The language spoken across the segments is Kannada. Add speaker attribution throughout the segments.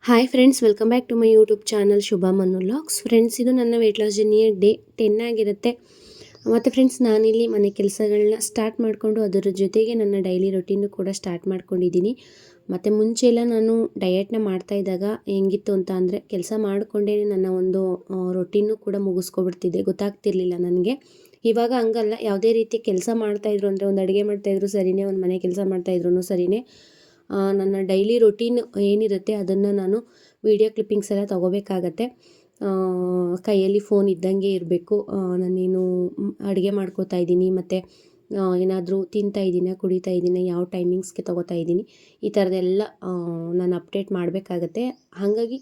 Speaker 1: Hi friends, welcome back to my YouTube channel Shubha Manu vlogs. Friends, ಇದು ನನ್ನ ವೆಯ್ಟ್ ಲಾಸ್ ಜರ್ನಿಯ ಡೇ 10 ಆಗಿರುತ್ತೆ. ಮತ್ತು ಫ್ರೆಂಡ್ಸ್, ನಾನಿಲ್ಲಿ ಮನೆ ಕೆಲಸಗಳನ್ನ ಸ್ಟಾರ್ಟ್ ಮಾಡಿಕೊಂಡು ಅದರ ಜೊತೆಗೆ ನನ್ನ ಡೈಲಿ ರೊಟೀನು ಕೂಡ ಸ್ಟಾರ್ಟ್ ಮಾಡ್ಕೊಂಡಿದ್ದೀನಿ. ಮತ್ತು ಮುಂಚೆ ಎಲ್ಲ ನಾನು ಡಯೆಟ್ನ ಮಾಡ್ತಾಯಿದ್ದಾಗ ಹೆಂಗಿತ್ತು ಅಂತ ಅಂದರೆ, ಕೆಲಸ ಮಾಡಿಕೊಂಡೇ ನನ್ನ ಒಂದು ರೊಟೀನು ಕೂಡ ಮುಗಿಸ್ಕೊಬಿಡ್ತಿದ್ದೆ, ಗೊತ್ತಾಗ್ತಿರ್ಲಿಲ್ಲ ನನಗೆ. ಇವಾಗ ಹಂಗಲ್ಲ, ಯಾವುದೇ ರೀತಿ ಕೆಲಸ ಮಾಡ್ತಾಯಿದ್ರು ಅಂದರೆ, ಒಂದು ಅಡುಗೆ ಮಾಡ್ತಾಯಿದ್ರು ಸರಿಯೇ, ಒಂದು ಮನೆ ಕೆಲಸ ಮಾಡ್ತಾಯಿದ್ರು ಸರಿಯೇ, ನನ್ನ ಡೈಲಿ ರೊಟೀನ್ ಏನಿರುತ್ತೆ ಅದನ್ನು ನಾನು ವೀಡಿಯೋ ಕ್ಲಿಪ್ಪಿಂಗ್ಸ್ ಎಲ್ಲ ತೊಗೋಬೇಕಾಗತ್ತೆ. ಕೈಯಲ್ಲಿ ಫೋನ್ ಇದ್ದಂಗೆ ಇರಬೇಕು. ನಾನೇನು ಅಡುಗೆ ಮಾಡ್ಕೋತಾ ಇದ್ದೀನಿ, ಮತ್ತು ಏನಾದರೂ ತಿಂತಾ ಇದ್ದೀನ, ಕುಡಿತಾ ಇದ್ದೀನಿ, ಯಾವ ಟೈಮಿಂಗ್ಸ್ಗೆ ತೊಗೋತಾ ಇದ್ದೀನಿ, ಈ ಥರದ್ದೆಲ್ಲ ನಾನು ಅಪ್ಡೇಟ್ ಮಾಡಬೇಕಾಗತ್ತೆ. ಹಾಗಾಗಿ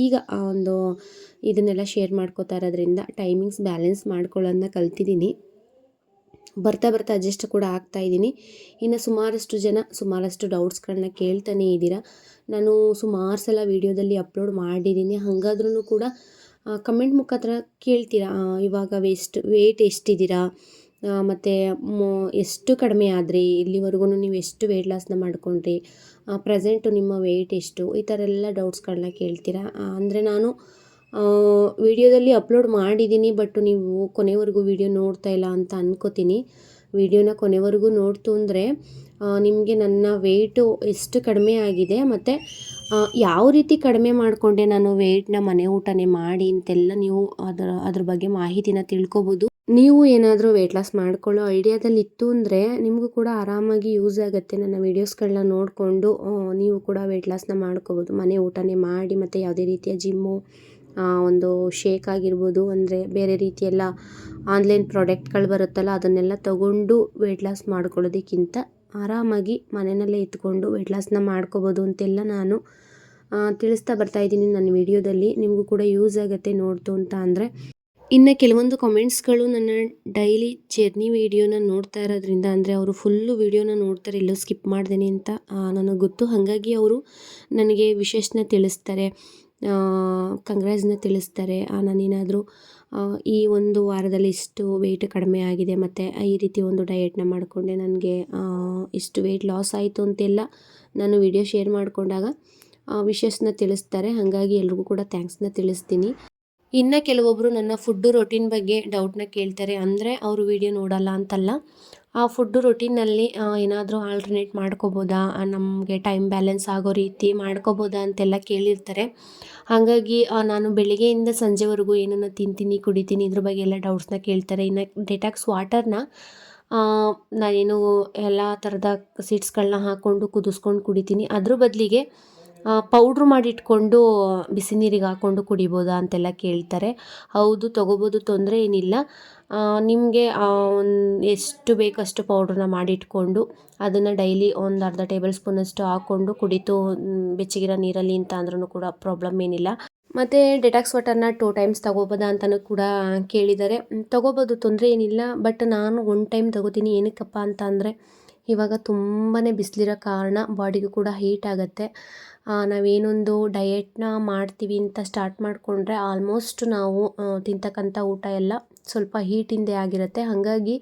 Speaker 1: ಈಗ ಒಂದು ಇದನ್ನೆಲ್ಲ ಶೇರ್ ಮಾಡ್ಕೋತಾ ಇರೋದ್ರಿಂದ ಟೈಮಿಂಗ್ಸ್ ಬ್ಯಾಲೆನ್ಸ್ ಮಾಡ್ಕೊಳ್ಳೋದನ್ನ ಕಲ್ತಿದ್ದೀನಿ. ಬರ್ತಾ ಅಡ್ಜಸ್ಟ್ ಕೂಡ ಆಗ್ತಾಯಿದ್ದೀನಿ. ಇನ್ನು ಸುಮಾರಷ್ಟು ಡೌಟ್ಸ್ಗಳನ್ನ ಕೇಳ್ತಾನೆ ಇದ್ದೀರಾ. ನಾನು ಸುಮಾರು ಸಲ ವೀಡಿಯೋದಲ್ಲಿ ಅಪ್ಲೋಡ್ ಮಾಡಿದ್ದೀನಿ. ಹಾಗಾದ್ರೂ ಕೂಡ ಕಮೆಂಟ್ ಮುಖಾಂತರ ಕೇಳ್ತೀರಾ, ಇವಾಗ ವೆಯ್ಟ್ ಎಷ್ಟಿದ್ದೀರಾ, ಮತ್ತು ಎಷ್ಟು ಕಡಿಮೆ ಆದರೆ, ಇಲ್ಲಿವರೆಗೂ ನೀವು ಎಷ್ಟು ವೆಯ್ಟ್ ಲಾಸ್ನ ಮಾಡ್ಕೊಂಡ್ರಿ, ಪ್ರೆಸೆಂಟು ನಿಮ್ಮ ವೆಯ್ಟ್ ಎಷ್ಟು, ಈ ಥರ ಎಲ್ಲ ಡೌಟ್ಸ್ಗಳನ್ನ ಕೇಳ್ತೀರಾ. ಅಂದರೆ ನಾನು ವಿಡಿಯೋದಲ್ಲಿ ಅಪ್ಲೋಡ್ ಮಾಡಿದ್ದೀನಿ, ಬಟ್ ನೀವು ಕೊನೆವರೆಗೂ ವಿಡಿಯೋ ನೋಡ್ತಾ ಇಲ್ಲ ಅಂತ ಅನ್ಕೋತೀನಿ. ವಿಡಿಯೋನ ಕೊನೆವರೆಗೂ ನೋಡ್ತು ಅಂದರೆ ನಿಮಗೆ ನನ್ನ ವೆಯ್ಟು ಎಷ್ಟು ಕಡಿಮೆ ಆಗಿದೆ, ಮತ್ತು ಯಾವ ರೀತಿ ಕಡಿಮೆ ಮಾಡಿಕೊಂಡೆ ನಾನು ವೆಯ್ಟ್ನ ಮನೆ ಊಟನೇ ಮಾಡಿ ಅಂತೆಲ್ಲ ನೀವು ಅದ್ರ ಬಗ್ಗೆ ಮಾಹಿತಿನ ತಿಳ್ಕೊಬೋದು. ನೀವು ಏನಾದರೂ ವೆಯ್ಟ್ ಲಾಸ್ ಮಾಡ್ಕೊಳ್ಳೋ ಐಡಿಯಾದಲ್ಲಿ ಇತ್ತು ಅಂದರೆ ನಿಮಗೂ ಕೂಡ ಆರಾಮಾಗಿ ಯೂಸ್ ಆಗುತ್ತೆ. ನನ್ನ ವೀಡಿಯೋಸ್ಗಳನ್ನ ನೋಡಿಕೊಂಡು ನೀವು ಕೂಡ ವೆಯ್ಟ್ ಲಾಸ್ನ ಮಾಡ್ಕೋಬೋದು, ಮನೆ ಊಟನೇ ಮಾಡಿ. ಮತ್ತು ಯಾವುದೇ ರೀತಿಯ ಜಿಮ್ಮು, ಒಂದು ಶೇಕ್ ಆಗಿರ್ಬೋದು, ಅಂದರೆ ಬೇರೆ ರೀತಿಯೆಲ್ಲ ಆನ್ಲೈನ್ ಪ್ರಾಡಕ್ಟ್ಗಳು ಬರುತ್ತಲ್ಲ, ಅದನ್ನೆಲ್ಲ ತಗೊಂಡು ವೆಯ್ಟ್ ಲಾಸ್ ಮಾಡ್ಕೊಳ್ಳೋದಕ್ಕಿಂತ ಆರಾಮಾಗಿ ಮನೆಯಲ್ಲೇ ಇದ್ಕೊಂಡು ವೆಯ್ಟ್ ಲಾಸ್ನ ಮಾಡ್ಕೋಬೋದು ಅಂತೆಲ್ಲ ನಾನು ತಿಳಿಸ್ತಾ ಬರ್ತಾಯಿದ್ದೀನಿ ನನ್ನ ವಿಡಿಯೋದಲ್ಲಿ. ನಿಮಗೂ ಕೂಡ ಯೂಸ್ ಆಗುತ್ತೆ ನೋಡ್ತು ಅಂತ ಅಂದರೆ. ಇನ್ನು ಕೆಲವೊಂದು ಕಮೆಂಟ್ಸ್ಗಳು ನನ್ನ ಡೈಲಿ ಜರ್ನಿ ವೀಡಿಯೋನ ನೋಡ್ತಾ ಇರೋದ್ರಿಂದ, ಅಂದರೆ ಅವರು ಫುಲ್ಲು ವೀಡಿಯೋನ ನೋಡ್ತಾರೆ, ಎಲ್ಲೋ ಸ್ಕಿಪ್ ಮಾಡ್ದೇನೆ ಅಂತ ನನಗೆ ಗೊತ್ತು. ಹಾಗಾಗಿ ಅವರು ನನಗೆ ವಿಶೇಷನ ತಿಳಿಸ್ತಾರೆ, ಕಂಗ್ರಾಜ್ನ ತಿಳಿಸ್ತಾರೆ. ನಾನೇನಾದರೂ ಈ ಒಂದು ವಾರದಲ್ಲಿ ಇಷ್ಟು ವೆಯ್ಟ್ ಕಡಿಮೆ ಆಗಿದೆ, ಮತ್ತು ಈ ರೀತಿ ಒಂದು ಡಯೆಟ್ನ ಮಾಡಿಕೊಂಡೆ, ನನಗೆ ಇಷ್ಟು ವೆಯ್ಟ್ ಲಾಸ್ ಆಯಿತು ಅಂತೆಲ್ಲ ನಾನು ವಿಡಿಯೋ ಶೇರ್ ಮಾಡಿಕೊಂಡಾಗ ವಿಶೇಷನ ತಿಳಿಸ್ತಾರೆ. ಹಾಗಾಗಿ ಎಲ್ರಿಗೂ ಕೂಡ ಥ್ಯಾಂಕ್ಸ್ನ ತಿಳಿಸ್ತೀನಿ. ಇನ್ನು ಕೆಲವೊಬ್ಬರು ನನ್ನ ಫುಡ್ಡು ರೊಟೀನ್ ಬಗ್ಗೆ ಡೌಟ್ನ ಕೇಳ್ತಾರೆ. ಅಂದರೆ ಅವರು ವಿಡಿಯೋ ನೋಡಲ್ಲ ಅಂತಲ್ಲ, ಆ ಫುಡ್ಡು ರೊಟೀನಲ್ಲಿ ಏನಾದರೂ ಆಲ್ಟರ್ನೇಟ್ ಮಾಡ್ಕೋಬೋದಾ, ನಮಗೆ ಟೈಮ್ ಬ್ಯಾಲೆನ್ಸ್ ಆಗೋ ರೀತಿ ಮಾಡ್ಕೋಬೋದಾ ಅಂತೆಲ್ಲ ಕೇಳಿರ್ತಾರೆ. ಹಾಗಾಗಿ ನಾನು ಬೆಳಿಗ್ಗೆಯಿಂದ ಸಂಜೆವರೆಗೂ ಏನನ್ನು ತಿಂತೀನಿ, ಕುಡಿತೀನಿ, ಇದ್ರ ಬಗ್ಗೆ ಎಲ್ಲ ಡೌಟ್ಸ್ನ ಕೇಳ್ತಾರೆ. ಇನ್ನು ಡೆಟಾಕ್ಸ್ ವಾಟರ್ನ ನಾನೇನು ಎಲ್ಲ ಥರದ ಸೀಡ್ಸ್ಗಳನ್ನ ಹಾಕ್ಕೊಂಡು ಕುದಿಸ್ಕೊಂಡು ಕುಡಿತೀನಿ. ಅದ್ರ ಬದಲಿಗೆ ಪೌಡ್ರ್ ಮಾಡಿಟ್ಕೊಂಡು ಬಿಸಿ ನೀರಿಗೆ ಹಾಕ್ಕೊಂಡು ಕುಡಿಬೋದಾ ಅಂತೆಲ್ಲ ಕೇಳ್ತಾರೆ. ಹೌದು, ತೊಗೋಬೋದು, ತೊಂದರೆ ಏನಿಲ್ಲ. ನಿಮಗೆ ಎಷ್ಟು ಬೇಕಷ್ಟು ಪೌಡ್ರನ್ನ ಮಾಡಿಟ್ಕೊಂಡು ಅದನ್ನು ಡೈಲಿ ಒಂದು ಅರ್ಧ ಟೇಬಲ್ ಸ್ಪೂನಷ್ಟು ಹಾಕ್ಕೊಂಡು ಕುಡಿತು ಬೆಚ್ಚಗಿರೋ ನೀರಲ್ಲಿ ಅಂತ ಅಂದ್ರೂ ಕೂಡ ಪ್ರಾಬ್ಲಮ್ ಏನಿಲ್ಲ. ಮತ್ತು ಡೆಟಾಕ್ಸ್ ವಾಟರ್ನ 2 ಟೈಮ್ಸ್ ತೊಗೋಬೋದಾ ಅಂತಲೂ ಕೂಡ ಕೇಳಿದ್ದಾರೆ. ತೊಗೋಬೋದು, ತೊಂದರೆ ಏನಿಲ್ಲ. ಬಟ್ ನಾನು 1 ಟೈಮ್ ತೊಗೋತೀನಿ. ಏನಕ್ಕಪ್ಪ ಅಂತ ಅಂದರೆ, ಇವಾಗ ತುಂಬಾ ಬಿಸಿಲಿರೋ ಕಾರಣ ಬಾಡಿಗೂ ಕೂಡ ಹೀಟ್ ಆಗುತ್ತೆ. ನಾವೇನೊಂದು ಡಯೆಟ್ನ ಮಾಡ್ತೀವಿ ಅಂತ ಸ್ಟಾರ್ಟ್ ಮಾಡಿಕೊಂಡ್ರೆ ಆಲ್ಮೋಸ್ಟ್ ನಾವು ತಿಂತಕ್ಕಂಥ ಊಟ ಎಲ್ಲ ಸ್ವಲ್ಪ ಹೀಟಿಂದೇ ಆಗಿರುತ್ತೆ. ಹಾಗಾಗಿ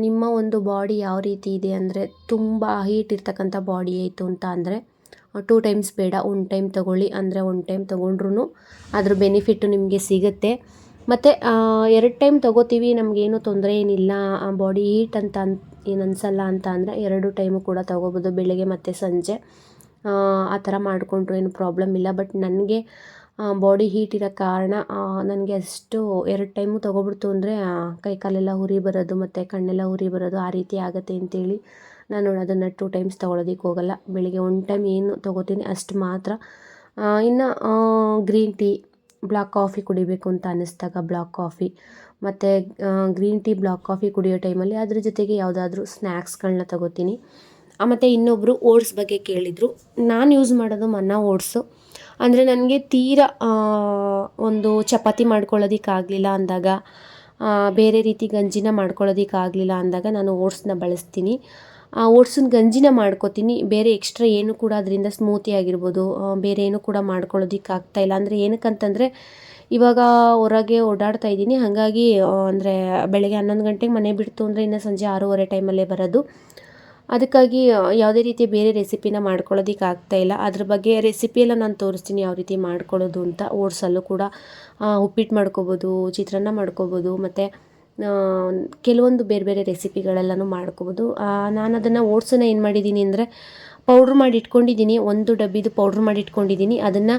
Speaker 1: ನಿಮ್ಮ ಒಂದು ಬಾಡಿ ಯಾವ ರೀತಿ ಇದೆ ಅಂದರೆ, ತುಂಬ ಹೀಟ್ ಇರ್ತಕ್ಕಂಥ ಬಾಡಿ ಆಯಿತು ಅಂತ ಅಂದರೆ 2 ಟೈಮ್ಸ್ ಬೇಡ, 1 ಟೈಮ್ ತೊಗೊಳ್ಳಿ. ಅಂದರೆ 1 ಟೈಮ್ ತೊಗೊಂಡ್ರೂ ಅದ್ರ ಬೆನಿಫಿಟ್ಟು ನಿಮಗೆ ಸಿಗುತ್ತೆ. ಮತ್ತು 2 ಟೈಮ್ ತೊಗೋತೀವಿ, ನಮಗೇನು ತೊಂದರೆ ಏನಿಲ್ಲ, ಬಾಡಿ ಹೀಟ್ ಅಂತ ಏನು ಅನಿಸಲ್ಲ ಅಂತ ಅಂದರೆ 2 ಟೈಮು ಕೂಡ ತೊಗೋಬೋದು, ಬೆಳಗ್ಗೆ ಮತ್ತು ಸಂಜೆ. ಆ ಥರ ಮಾಡಿಕೊಂಡ್ರು ಏನು ಪ್ರಾಬ್ಲಮ್ ಇಲ್ಲ. ಬಟ್ ನನಗೆ ಬಾಡಿ ಹೀಟ್ ಇರೋ ಕಾರಣ ನನಗೆ ಅಷ್ಟು 2 ಟೈಮು ತೊಗೊಬಿಡ್ತು ಅಂದರೆ ಕೈ ಕಾಲೆಲ್ಲ ಉರಿ ಬರೋದು, ಮತ್ತು ಕಣ್ಣೆಲ್ಲ ಉರಿ ಬರೋದು, ಆ ರೀತಿ ಆಗುತ್ತೆ ಅಂತೇಳಿ ನಾನು ಅದನ್ನು 2 ಟೈಮ್ಸ್ ತೊಗೊಳೋದಕ್ಕೆ ಹೋಗಲ್ಲ. ಬೆಳಿಗ್ಗೆ 1 ಟೈಮ್ ಏನು ತೊಗೋತೀನಿ ಅಷ್ಟು ಮಾತ್ರ. ಇನ್ನು ಗ್ರೀನ್ ಟೀ, ಬ್ಲ್ಯಾಕ್ ಕಾಫಿ ಕುಡಿಬೇಕು ಅಂತ ಅನ್ನಿಸ್ದಾಗ ಬ್ಲ್ಯಾಕ್ ಕಾಫಿ, ಮತ್ತು ಗ್ರೀನ್ ಟೀ, ಬ್ಲ್ಯಾಕ್ ಕಾಫಿ ಕುಡಿಯೋ ಟೈಮಲ್ಲಿ ಅದ್ರ ಜೊತೆಗೆ ಯಾವುದಾದ್ರೂ ಸ್ನ್ಯಾಕ್ಸ್ಗಳನ್ನ ತೊಗೋತೀನಿ. ಮತ್ತು ಇನ್ನೊಬ್ಬರು ಓಟ್ಸ್ ಬಗ್ಗೆ ಕೇಳಿದರು. ನಾನು ಯೂಸ್ ಮಾಡೋದು ಮನ್ನಾ ಓಟ್ಸು. ಅಂದರೆ ನನಗೆ ತೀರಾ ಒಂದು ಚಪಾತಿ ಮಾಡ್ಕೊಳ್ಳೋದಕ್ಕಾಗಲಿಲ್ಲ ಅಂದಾಗ, ಬೇರೆ ರೀತಿ ಗಂಜಿನ ಮಾಡ್ಕೊಳ್ಳೋದಕ್ಕಾಗಲಿಲ್ಲ ಅಂದಾಗ ನಾನು ಓಟ್ಸ್ನ ಬಳಸ್ತೀನಿ. ಆ ಓಟ್ಸಿನ ಗಂಜಿನ ಮಾಡ್ಕೋತೀನಿ. ಬೇರೆ ಎಕ್ಸ್ಟ್ರಾ ಏನು ಕೂಡ ಅದರಿಂದ ಸ್ಮೂತಿ ಆಗಿರ್ಬೋದು, ಬೇರೆ ಏನು ಕೂಡ ಮಾಡ್ಕೊಳ್ಳೋದಕ್ಕಾಗ್ತಾಯಿಲ್ಲ. ಅಂದರೆ ಏನಕ್ಕಂತಂದರೆ, ಇವಾಗ ಹೊರಗೆ ಓಡಾಡ್ತಾ ಇದ್ದೀನಿ. ಹಾಗಾಗಿ ಅಂದರೆ ಬೆಳಗ್ಗೆ 11 ಗಂಟೆಗೆ ಮನೆ ಬಿಡ್ತು ಅಂದರೆ ಇನ್ನು ಸಂಜೆ 6:30 ಟೈಮಲ್ಲೇ ಬರೋದು. ಅದಕ್ಕಾಗಿ ಯಾವುದೇ ರೀತಿಯ ಬೇರೆ ರೆಸಿಪಿನ ಮಾಡ್ಕೊಳ್ಳೋದಕ್ಕೆ ಆಗ್ತಾಯಿಲ್ಲ. ಅದ್ರ ಬಗ್ಗೆ ರೆಸಿಪಿ ಎಲ್ಲ ನಾನು ತೋರಿಸ್ತೀನಿ ಯಾವ ರೀತಿ ಮಾಡ್ಕೊಳ್ಳೋದು ಅಂತ. ಓಟ್ಸಲ್ಲೂ ಕೂಡ ಉಪ್ಪಿಟ್ಟು ಮಾಡ್ಕೊಬೋದು, ಚಿತ್ರಾನ್ನ ಮಾಡ್ಕೊಬೋದು, ಮತ್ತು ಕೆಲವೊಂದು ಬೇರೆ ಬೇರೆ ರೆಸಿಪಿಗಳೆಲ್ಲನೂ ಮಾಡ್ಕೊಬೋದು. ನಾನು ಅದನ್ನು ಓಟ್ಸನ್ನು ಏನು ಮಾಡಿದ್ದೀನಿ ಅಂದರೆ ಪೌಡ್ರ್ ಮಾಡಿ ಇಟ್ಕೊಂಡಿದ್ದೀನಿ. ಒಂದು ಡಬ್ಬಿದು ಪೌಡ್ರ್ ಮಾಡಿ ಇಟ್ಕೊಂಡಿದ್ದೀನಿ. ಅದನ್ನು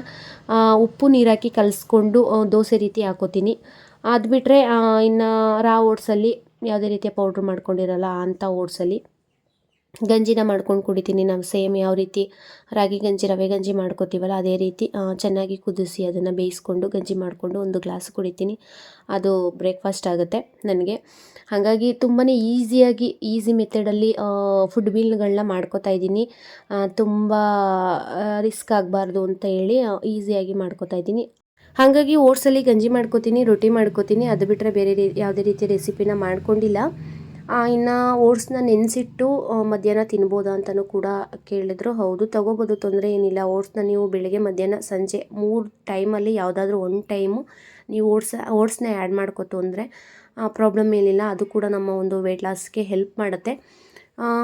Speaker 1: ಉಪ್ಪು ನೀರು ಹಾಕಿ ಕಲಿಸ್ಕೊಂಡು ದೋಸೆ ರೀತಿ ಹಾಕೋತೀನಿ. ಅದು ಬಿಟ್ಟರೆ ಇನ್ನು ರಾ ಓಟ್ಸಲ್ಲಿ ಯಾವುದೇ ರೀತಿಯ ಪೌಡ್ರ್ ಮಾಡ್ಕೊಂಡಿರಲ್ಲ ಅಂಥ ಓಟ್ಸಲ್ಲಿ ಗಂಜಿನ ಮಾಡ್ಕೊಂಡು ಕುಡಿತೀನಿ. ನಾವು ಸೇಮ್ ಯಾವ ರೀತಿ ರಾಗಿ ಗಂಜಿ, ರವೆ ಗಂಜಿ ಮಾಡ್ಕೋತೀವಲ್ಲ ಅದೇ ರೀತಿ ಚೆನ್ನಾಗಿ ಕುದಿಸಿ ಅದನ್ನು ಬೇಯಿಸ್ಕೊಂಡು ಗಂಜಿ ಮಾಡಿಕೊಂಡು ಒಂದು ಗ್ಲಾಸ್ ಕುಡಿತೀನಿ. ಅದು ಬ್ರೇಕ್ಫಾಸ್ಟ್ ಆಗುತ್ತೆ ನನಗೆ. ಹಾಗಾಗಿ ತುಂಬಾ ಈಸಿ ಮೆಥಡಲ್ಲಿ ಫುಡ್ ಮೀಲ್ಗಳನ್ನ ಮಾಡ್ಕೋತಾ ಇದ್ದೀನಿ. ತುಂಬ ರಿಸ್ಕ್ ಆಗಬಾರ್ದು ಅಂತ ಹೇಳಿ ಈಸಿಯಾಗಿ ಮಾಡ್ಕೋತಾ ಇದ್ದೀನಿ. ಹಾಗಾಗಿ ಓಟ್ಸಲ್ಲಿ ಗಂಜಿ ಮಾಡ್ಕೋತೀನಿ, ರೊಟ್ಟಿ ಮಾಡ್ಕೋತೀನಿ. ಅದು ಬಿಟ್ಟರೆ ಬೇರೆ ಯಾವುದೇ ರೀತಿ ರೆಸಿಪಿನ ಮಾಡ್ಕೊಂಡಿಲ್ಲ. ಇನ್ನು ಓಟ್ಸ್ನ ನೆನೆಸಿಟ್ಟು ಮಧ್ಯಾಹ್ನ ತಿನ್ಬೋದಾ ಅಂತಲೂ ಕೂಡ ಕೇಳಿದ್ರು. ಹೌದು, ತೊಗೋಬೋದು, ತೊಂದರೆ ಏನಿಲ್ಲ. ಓಟ್ಸ್ನ ನೀವು ಬೆಳಗ್ಗೆ, ಮಧ್ಯಾಹ್ನ, ಸಂಜೆ 3 ಟೈಮಲ್ಲಿ ಯಾವುದಾದ್ರೂ ಒಂದು ಟೈಮು ನೀವು ಓಟ್ಸ್ನ ಆ್ಯಡ್ ಮಾಡ್ಕೋತು ಅಂದರೆ ಪ್ರಾಬ್ಲಮ್ ಏನಿಲ್ಲ. ಅದು ಕೂಡ ನಮ್ಮ ಒಂದು ವೆಯ್ಟ್ ಲಾಸ್ಗೆ ಹೆಲ್ಪ್ ಮಾಡುತ್ತೆ.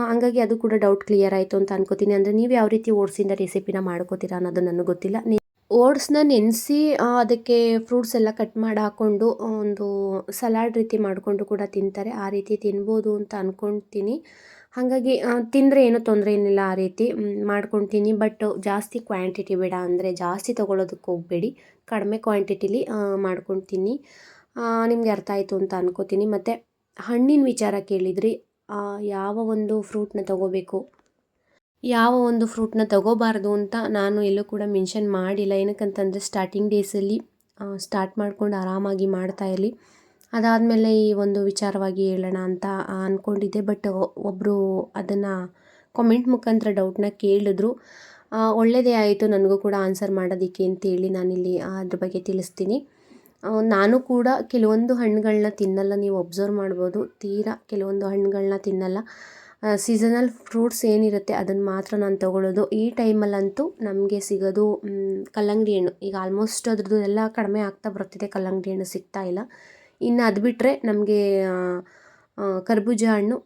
Speaker 1: ಹಂಗಾಗಿ ಅದು ಕೂಡ ಡೌಟ್ ಕ್ಲಿಯರ್ ಆಯಿತು ಅಂತ ಅನ್ಕೋತೀನಿ. ಅಂದರೆ ನೀವು ಯಾವ ರೀತಿ ಓಟ್ಸಿಂದ ರೆಸಿಪಿನ ಮಾಡ್ಕೋತೀರಾ ಅನ್ನೋದು ನನಗೆ ಗೊತ್ತಿಲ್ಲ. ಓಟ್ಸ್ನ ನೆನೆಸಿ ಅದಕ್ಕೆ ಫ್ರೂಟ್ಸ್ ಎಲ್ಲ ಕಟ್ ಮಾಡಿ ಹಾಕ್ಕೊಂಡು ಒಂದು ಸಲಾಡ್ ರೀತಿ ಮಾಡಿಕೊಂಡು ಕೂಡ ತಿಂತಾರೆ. ಆ ರೀತಿ ತಿನ್ಬೋದು ಅಂತ ಅಂದ್ಕೊಳ್ತೀನಿ. ಹಾಗಾಗಿ ತಿಂದರೆ ಏನೂ ತೊಂದರೆ ಏನಿಲ್ಲ. ಆ ರೀತಿ ಮಾಡ್ಕೊಳ್ತೀನಿ. ಬಟ್ ಜಾಸ್ತಿ ಕ್ವಾಂಟಿಟಿ ಬೇಡ, ಅಂದರೆ ಜಾಸ್ತಿ ತೊಗೊಳೋದಕ್ಕೆ ಹೋಗಬೇಡಿ. ಕಡಿಮೆ ಕ್ವಾಂಟಿಟಿಲಿ ಮಾಡ್ಕೊಳ್ತೀನಿ. ನಿಮಗೆ ಅರ್ಥ ಆಯಿತು ಅಂತ ಅನ್ಕೋತೀನಿ. ಮತ್ತು ಹಣ್ಣಿನ ವಿಚಾರ ಕೇಳಿದ್ರಿ. ಯಾವ ಒಂದು ಫ್ರೂಟ್ನ ತೊಗೋಬೇಕು, ಯಾವ ಒಂದು ಫ್ರೂಟ್ನ ತೊಗೋಬಾರ್ದು ಅಂತ ನಾನು ಎಲ್ಲೂ ಕೂಡ ಮೆನ್ಷನ್ ಮಾಡಿಲ್ಲ. ಏನಕ್ಕಂತಂದರೆ ಸ್ಟಾರ್ಟಿಂಗ್ ಡೇಸಲ್ಲಿ ಸ್ಟಾರ್ಟ್ ಮಾಡ್ಕೊಂಡು ಆರಾಮಾಗಿ ಮಾಡ್ತಾ ಇರಲಿ. ಅದಾದಮೇಲೆ ಈ ಒಂದು ವಿಚಾರವಾಗಿ ಹೇಳೋಣ ಅಂತ ಅಂದ್ಕೊಂಡಿದ್ದೆ. ಬಟ್ ಒಬ್ಬರು ಅದನ್ನು ಕಾಮೆಂಟ್ ಮುಖಾಂತರ ಡೌಟ್ನ ಕೇಳಿದ್ರು. ಒಳ್ಳೆಯದೇ ಆಯಿತು ನನಗೂ ಕೂಡ ಆನ್ಸರ್ ಮಾಡೋದಕ್ಕೆ ಅಂತೇಳಿ ನಾನಿಲ್ಲಿ ಅದ್ರ ಬಗ್ಗೆ ತಿಳಿಸ್ತೀನಿ. ನಾನು ಕೂಡ ಕೆಲವೊಂದು ಹಣ್ಣುಗಳನ್ನ ತಿನ್ನಲ್ಲ. ನೀವು ಒಬ್ಸರ್ವ್ ಮಾಡ್ಬೋದು, ಕೆಲವೊಂದು ಹಣ್ಣುಗಳನ್ನ ತಿನ್ನಲ್ಲ. ಸೀಸನಲ್ ಫ್ರೂಟ್ಸ್ ಏನಿರುತ್ತೆ ಅದನ್ನು ಮಾತ್ರ ನಾನು ತೊಗೊಳ್ಳೋದು. ಈ ಟೈಮಲ್ಲಂತೂ ನಮಗೆ ಸಿಗೋದು ಕಲ್ಲಂಗಡಿ ಹಣ್ಣು. ಈಗ ಆಲ್ಮೋಸ್ಟ್ ಅದ್ರದ್ದು ಎಲ್ಲ ಕಡಿಮೆ ಆಗ್ತಾ ಬರ್ತಿದೆ, ಕಲ್ಲಂಗಡಿ ಹಣ್ಣು ಸಿಗ್ತಾ ಇಲ್ಲ. ಇನ್ನು ಅದು ಬಿಟ್ಟರೆ ನಮಗೆ ಕರ್ಬೂಜ ಹಣ್ಣು,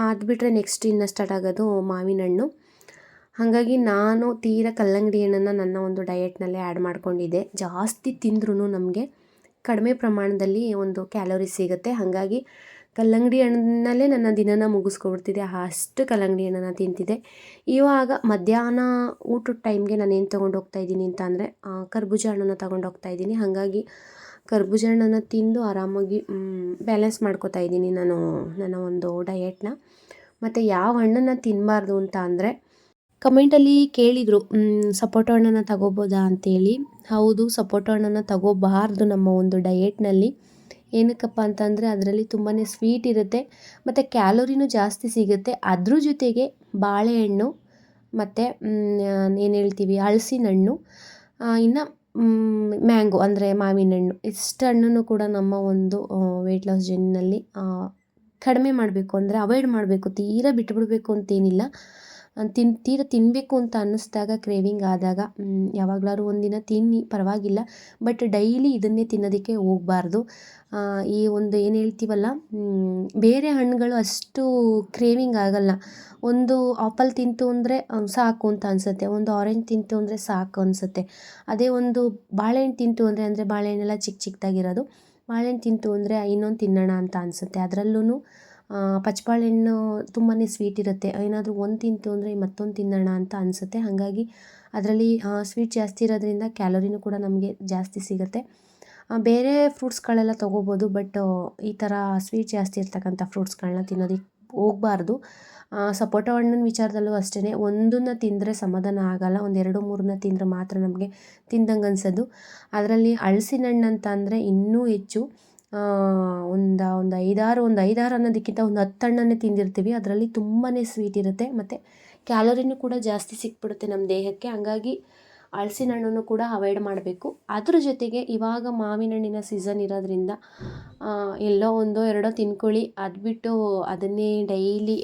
Speaker 1: ಅದು ಬಿಟ್ಟರೆ ನೆಕ್ಸ್ಟ್ ಇನ್ನು ಸ್ಟಾರ್ಟ್ ಆಗೋದು ಮಾವಿನ ಹಣ್ಣು. ಹಾಗಾಗಿ ನಾನು ಕಲ್ಲಂಗಡಿ ಹಣ್ಣನ್ನು ನನ್ನ ಒಂದು ಡಯೆಟ್ನಲ್ಲೇ ಆ್ಯಡ್ ಮಾಡ್ಕೊಂಡಿದ್ದೆ. ಜಾಸ್ತಿ ತಿಂದ್ರೂ ನಮಗೆ ಕಡಿಮೆ ಪ್ರಮಾಣದಲ್ಲಿ ಒಂದು ಕ್ಯಾಲೋರಿ ಸಿಗುತ್ತೆ. ಹಾಗಾಗಿ ಕಲ್ಲಂಗಡಿ ಹಣ್ಣಲ್ಲೇ ನನ್ನ ದಿನನ ಮುಗಿಸ್ಕೊಬಿಡ್ತಿದ್ದೆ. ಅಷ್ಟು ಕಲ್ಲಂಗಡಿ ಹಣ್ಣನ್ನು ತಿಂತಿದ್ದೆ. ಇವಾಗ ಮಧ್ಯಾಹ್ನ ಊಟದ ಟೈಮ್ಗೆ ನಾನು ಏನು ತೊಗೊಂಡು ಹೋಗ್ತಾಯಿದ್ದೀನಿ ಅಂತ ಅಂದರೆ ಕರ್ಬೂಜ ಹಣ್ಣನ್ನು ತೊಗೊಂಡು ಹೋಗ್ತಾಯಿದ್ದೀನಿ. ಹಾಗಾಗಿ ಕರ್ಬೂಜ ಹಣ್ಣನ್ನು ತಿಂದು ಆರಾಮಾಗಿ ಬ್ಯಾಲೆನ್ಸ್ ಮಾಡ್ಕೋತಾ ಇದ್ದೀನಿ ನಾನು ನನ್ನ ಒಂದು ಡಯೆಟ್ನ. ಮತ್ತು ಯಾವ ಹಣ್ಣನ್ನು ತಿನ್ನಬಾರ್ದು ಅಂತ ಅಂದರೆ ಕಮೆಂಟಲ್ಲಿ ಕೇಳಿದರು, ಸಪೋಟೊ ಹಣ್ಣನ್ನು ತಗೋಬೋದಾ ಅಂತೇಳಿ. ಹೌದು, ಸಪೋಟೊ ಹಣ್ಣನ್ನು ತಗೋಬಾರ್ದು ನಮ್ಮ ಒಂದು ಡಯೆಟ್ನಲ್ಲಿ. ಏನಕ್ಕಪ್ಪ ಅಂತಂದರೆ ಅದರಲ್ಲಿ ತುಂಬಾ ಸ್ವೀಟ್ ಇರುತ್ತೆ ಮತ್ತು ಕ್ಯಾಲೋರಿನೂ ಜಾಸ್ತಿ ಸಿಗುತ್ತೆ. ಅದ್ರ ಜೊತೆಗೆ ಬಾಳೆಹಣ್ಣು ಮತ್ತು ಏನು ಹೇಳ್ತೀವಿ ಹಲಸಿನ ಹಣ್ಣು, ಇನ್ನು ಮ್ಯಾಂಗೋ ಅಂದರೆ ಮಾವಿನ ಹಣ್ಣು, ಇಷ್ಟು ಹಣ್ಣನ್ನು ಕೂಡ ನಮ್ಮ ಒಂದು ವೆಯ್ಟ್ ಲಾಸ್ ಜರ್ನಿನಲ್ಲಿ ಕಡಿಮೆ ಮಾಡಬೇಕು ಅಂದರೆ ಅವಾಯ್ಡ್ ಮಾಡಬೇಕು. ತೀರಾ ಬಿಟ್ಬಿಡಬೇಕು ಅಂತೇನಿಲ್ಲ. ತೀರಾ ತಿನ್ನಬೇಕು ಅಂತ ಅನ್ನಿಸ್ದಾಗ, ಕ್ರೇವಿಂಗ್ ಆದಾಗ ಯಾವಾಗಲಾದ್ರು ಒಂದಿನ ತಿನ್ನಿ, ಪರವಾಗಿಲ್ಲ. ಬಟ್ ಡೈಲಿ ಇದನ್ನೇ ತಿನ್ನೋದಕ್ಕೆ ಹೋಗಬಾರ್ದು. ಈ ಒಂದು ಏನು ಹೇಳ್ತೀವಲ್ಲ, ಬೇರೆ ಹಣ್ಣುಗಳು ಅಷ್ಟು ಕ್ರೇವಿಂಗ್ ಆಗಲ್ಲ. ಒಂದು ಆಪಲ್ ತಿಂತು ಅಂದರೆ ಸಾಕು ಅಂತ ಅನಿಸುತ್ತೆ, ಒಂದು ಆರೆಂಜ್ ತಿಂತು ಅಂದರೆ ಸಾಕು ಅನಿಸುತ್ತೆ. ಅದೇ ಒಂದು ಬಾಳೆಹಣ್ಣು ತಿಂತು ಅಂದರೆ ಬಾಳೆಹಣ್ಣೆಲ್ಲ ಚಿಕ್ಕ ಚಿಕ್ಕದಾಗಿರೋದು, ಬಾಳೆಹಣ್ಣು ತಿಂತು ಅಂದರೆ ಇನ್ನೊಂದು ತಿನ್ನೋಣ ಅಂತ ಅನಿಸುತ್ತೆ. ಅದರಲ್ಲೂ ಪಚ್ಚಬಾಳೆಹಣ್ಣು ತುಂಬಾ ಸ್ವೀಟ್ ಇರುತ್ತೆ. ಏನಾದರೂ ಒಂದು ತಿಂತು ಅಂದರೆ ಮತ್ತೊಂದು ತಿನ್ನೋಣ ಅಂತ ಅನಿಸುತ್ತೆ. ಹಾಗಾಗಿ ಅದರಲ್ಲಿ ಸ್ವೀಟ್ ಜಾಸ್ತಿ ಇರೋದ್ರಿಂದ ಕ್ಯಾಲೋರಿನೂ ಕೂಡ ನಮಗೆ ಜಾಸ್ತಿ ಸಿಗುತ್ತೆ. ಬೇರೆ ಫ್ರೂಟ್ಸ್ಗಳೆಲ್ಲ ತೊಗೋಬೋದು, ಬಟ್ ಈ ಥರ ಸ್ವೀಟ್ ಜಾಸ್ತಿ ಇರ್ತಕ್ಕಂಥ ಫ್ರೂಟ್ಸ್ಗಳನ್ನ ತಿನ್ನೋದಕ್ಕೆ ಹೋಗಬಾರ್ದು. ಸಪೋಟೊ ಹಣ್ಣಿನ ವಿಚಾರದಲ್ಲೂ ಅಷ್ಟೇ, ಒಂದನ್ನು ತಿಂದರೆ ಸಮಾಧಾನ ಆಗೋಲ್ಲ, ಒಂದು 2-3 ತಿಂದರೆ ಮಾತ್ರ ನಮಗೆ ತಿಂದಂಗೆ ಅನಿಸೋದು. ಅದರಲ್ಲಿ ಹಲಸಿನ ಹಣ್ಣು ಅಂತ ಅಂದರೆ ಇನ್ನೂ ಹೆಚ್ಚು. ಒಂದು 5-6 ಅನ್ನೋದಕ್ಕಿಂತ ಒಂದು 10 ಹಣ್ಣನ್ನೇ ತಿಂದಿರ್ತೀವಿ. ಅದರಲ್ಲಿ ತುಂಬಾ ಸ್ವೀಟ್ ಇರುತ್ತೆ ಮತ್ತು ಕ್ಯಾಲೋರಿನೂ ಕೂಡ ಜಾಸ್ತಿ ಸಿಕ್ಬಿಡುತ್ತೆ ನಮ್ಮ ದೇಹಕ್ಕೆ. ಹಾಗಾಗಿ ಹಲಸಿನ ಹಣ್ಣನ್ನು ಕೂಡ ಅವಾಯ್ಡ್ ಮಾಡಬೇಕು. ಅದ್ರ ಜೊತೆಗೆ ಇವಾಗ ಮಾವಿನ ಹಣ್ಣಿನ ಸೀಸನ್ ಇರೋದ್ರಿಂದ ಎಲ್ಲೋ 1-2 ತಿನ್ಕೊಳ್ಳಿ. ಅದು ಬಿಟ್ಟು ಅದನ್ನೇ ಡೈಲಿ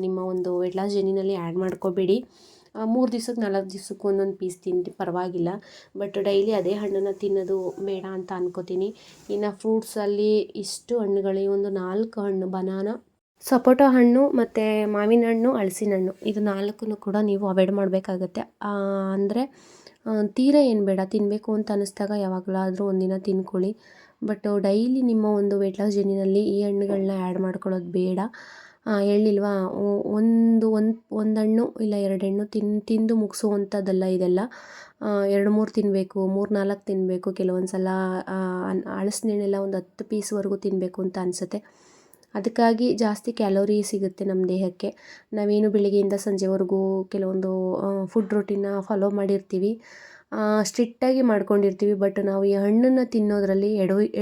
Speaker 1: ನಿಮ್ಮ ಒಂದು ವೆಯ್ಟ್ ಲಾಸ್ ಜರ್ನಿನಲ್ಲಿ ಆ್ಯಡ್ ಮಾಡ್ಕೋಬೇಡಿ. 3 ದಿವ್ಸಕ್ಕೆ 4 ದಿವ್ಸಕ್ಕೆ ಒಂದೊಂದು ಪೀಸ್ ತಿನ್ನಿ, ಪರವಾಗಿಲ್ಲ. ಬಟ್ ಡೈಲಿ ಅದೇ ಹಣ್ಣನ್ನು ತಿನ್ನೋದು ಬೇಡ ಅಂತ ಅನ್ಕೋತೀನಿ. ಇನ್ನು ಫ್ರೂಟ್ಸಲ್ಲಿ ಇಷ್ಟು ಹಣ್ಣುಗಳಿಗೆ ಒಂದು 4 ಹಣ್ಣು, ಬನಾನಾ, ಸಪೋಟ ಹಣ್ಣು ಮತ್ತು ಮಾವಿನ ಹಣ್ಣು, ಹಲಸಿನ ಹಣ್ಣು ಇದು 4 ಕೂಡ ನೀವು ಅವಾಯ್ಡ್ ಮಾಡಬೇಕಾಗತ್ತೆ. ಅಂದರೆ ತೀರ ಏನು ಬೇಡ, ತಿನ್ನಬೇಕು ಅಂತ ಅನ್ನಿಸ್ದಾಗ ಯಾವಾಗಲಾದರೂ ಒಂದಿನ ತಿಂದ್ಕೊಳ್ಳಿ. ಬಟ್ ಡೈಲಿ ನಿಮ್ಮ ಒಂದು ವೆಯ್ಟ್ ಲಾಸ್ ಜರ್ನಿನಲ್ಲಿ ಈ ಹಣ್ಣುಗಳನ್ನ ಆ್ಯಡ್ ಮಾಡ್ಕೊಳ್ಳೋದು ಬೇಡ. ಹೇಳಿಲ್ವಾ, ಒಂದು ಹಣ್ಣು ಇಲ್ಲ 2 ಹಣ್ಣು ತಿಂದು ಮುಗಿಸುವಂಥದ್ದಲ್ಲ ಇದೆಲ್ಲ. 2-3 ತಿನ್ನಬೇಕು, 3-4 ತಿನ್ನಬೇಕು. ಕೆಲವೊಂದು ಸಲ ಹಲಸಿನ ಹಣ್ಣೆಲ್ಲ ಒಂದು 10 ಪೀಸ್ವರೆಗೂ ತಿನ್ನಬೇಕು ಅಂತ ಅನಿಸುತ್ತೆ. ಅದಕ್ಕಾಗಿ ಜಾಸ್ತಿ ಕ್ಯಾಲೋರಿ ಸಿಗುತ್ತೆ ನಮ್ಮ ದೇಹಕ್ಕೆ. ನಾವೇನು ಬೆಳಿಗ್ಗೆಯಿಂದ ಸಂಜೆವರೆಗೂ ಕೆಲವೊಂದು ಫುಡ್ ರೊಟೀನ್ನ ಫಾಲೋ ಮಾಡಿರ್ತೀವಿ, ಸ್ಟ್ರಿಕ್ಟಾಗಿ ಮಾಡ್ಕೊಂಡಿರ್ತೀವಿ. ಬಟ್ ನಾವು ಈ ಹಣ್ಣನ್ನು ತಿನ್ನೋದ್ರಲ್ಲಿ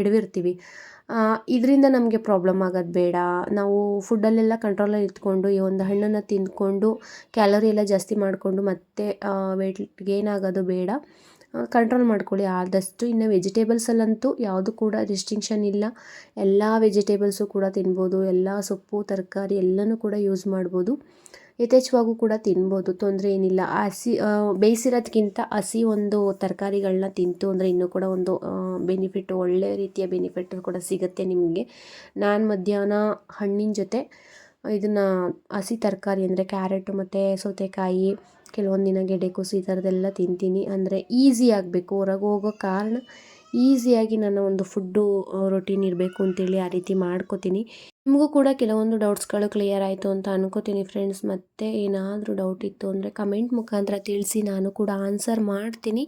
Speaker 1: ಎಡವಿರ್ತೀವಿ. ಇದರಿಂದ ನಮಗೆ ಪ್ರಾಬ್ಲಮ್ ಆಗೋದು ಬೇಡ. ನಾವು ಫುಡ್ಡಲ್ಲೆಲ್ಲ ಕಂಟ್ರೋಲಲ್ಲಿ ಇಟ್ಕೊಂಡು ಈ ಒಂದು ಹಣ್ಣನ್ನು ತಿಂದ್ಕೊಂಡು ಕ್ಯಾಲೋರಿ ಎಲ್ಲ ಜಾಸ್ತಿ ಮಾಡಿಕೊಂಡು ಮತ್ತೆ ವೆಯ್ಟ್ ಗೇನ್ ಆಗೋದು ಬೇಡ. ಕಂಟ್ರೋಲ್ ಮಾಡ್ಕೊಳ್ಳಿ ಆದಷ್ಟು. ಇನ್ನು ವೆಜಿಟೇಬಲ್ಸಲ್ಲಂತೂ ಯಾವುದು ಕೂಡ ರಿಸ್ಟ್ರಿಕ್ಷನ್ ಇಲ್ಲ. ಎಲ್ಲ ವೆಜಿಟೇಬಲ್ಸು ಕೂಡ ತಿನ್ಬೋದು. ಎಲ್ಲ ಸೊಪ್ಪು ತರಕಾರಿ ಎಲ್ಲನೂ ಕೂಡ ಯೂಸ್ ಮಾಡ್ಬೋದು. ಯಥೇಚ್ಛವಾಗೂ ಕೂಡ ತಿನ್ಬೋದು, ತೊಂದರೆ ಏನಿಲ್ಲ. ಬೇಯಿಸಿರೋದ್ಕಿಂತ ಹಸಿ ಒಂದು ತರಕಾರಿಗಳನ್ನ ತಿಂತು ಅಂದರೆ ಇನ್ನೂ ಕೂಡ ಒಂದು ಬೆನಿಫಿಟ್, ಒಳ್ಳೆಯ ರೀತಿಯ ಬೆನಿಫಿಟ್ ಕೂಡ ಸಿಗುತ್ತೆ ನಿಮಗೆ. ನಾನು ಮಧ್ಯಾಹ್ನ ಹಣ್ಣಿನ ಜೊತೆ ಇದನ್ನು ಹಸಿ ತರಕಾರಿ ಅಂದರೆ ಕ್ಯಾರೆಟು ಮತ್ತು ಸೌತೆಕಾಯಿ, ಕೆಲವೊಂದು ದಿನ ಗೆಡ್ಡೆಕೋಸು ಈ ಥರದ್ದೆಲ್ಲ ತಿಂತೀನಿ. ಅಂದರೆ ಈಸಿ ಆಗಬೇಕು, ಹೊರಗೆ ಹೋಗೋ ಕಾರಣ ಈಸಿಯಾಗಿ ನನ್ನ ಒಂದು ಫುಡ್ಡು ರೊಟೀನ್ ಇರಬೇಕು ಅಂತೇಳಿ ಆ ರೀತಿ ಮಾಡ್ಕೋತೀನಿ. ನಿಮಗೂ ಕೂಡ ಕೆಲವೊಂದು ಡೌಟ್ಸ್ಗಳು ಕ್ಲಿಯರ್ ಆಯಿತು ಅಂತ ಅನ್ಕೋತೀನಿ ಫ್ರೆಂಡ್ಸ್. ಮತ್ತು ಏನಾದರೂ ಡೌಟ್ ಇತ್ತು ಅಂದರೆ ಕಮೆಂಟ್ ಮುಖಾಂತರ ತಿಳಿಸಿ, ನಾನು ಕೂಡ ಆನ್ಸರ್ ಮಾಡ್ತೀನಿ.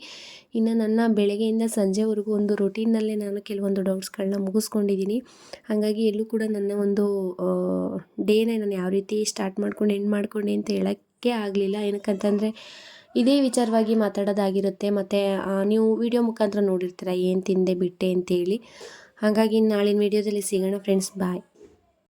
Speaker 1: ಇನ್ನು ನನ್ನ ಬೆಳಗ್ಗೆಯಿಂದ ಸಂಜೆವರೆಗೂ ಒಂದು ರೊಟೀನಲ್ಲೇ ನಾನು ಕೆಲವೊಂದು ಡೌಟ್ಸ್ಗಳನ್ನ ಮುಗಿಸ್ಕೊಂಡಿದ್ದೀನಿ. ಹಾಗಾಗಿ ಎಲ್ಲೂ ಕೂಡ ನನ್ನ ಒಂದು ಡೇನ ನಾನು ಯಾವ ರೀತಿ ಸ್ಟಾರ್ಟ್ ಮಾಡ್ಕೊಂಡು ಎಂಡ್ ಮಾಡ್ಕೊಂಡೆ ಅಂತ ಹೇಳೋಕ್ಕೆ ಆಗಲಿಲ್ಲ. ಏನಕ್ಕಂತಂದರೆ ಇದೇ ವಿಚಾರವಾಗಿ ಮಾತಾಡೋದಾಗಿರುತ್ತೆ. ಮತ್ತು ನೀವು ವಿಡಿಯೋ ಮುಖಾಂತರ ನೋಡಿರ್ತೀರ ಏನು ತಿಂದೆ ಬಿಟ್ಟೆ ಅಂತೇಳಿ. ಹಾಗಾಗಿ ನಾಳಿನ ವಿಡಿಯೋದಲ್ಲಿ ಸಿಗೋಣ ಫ್ರೆಂಡ್ಸ್. ಬಾಯ್.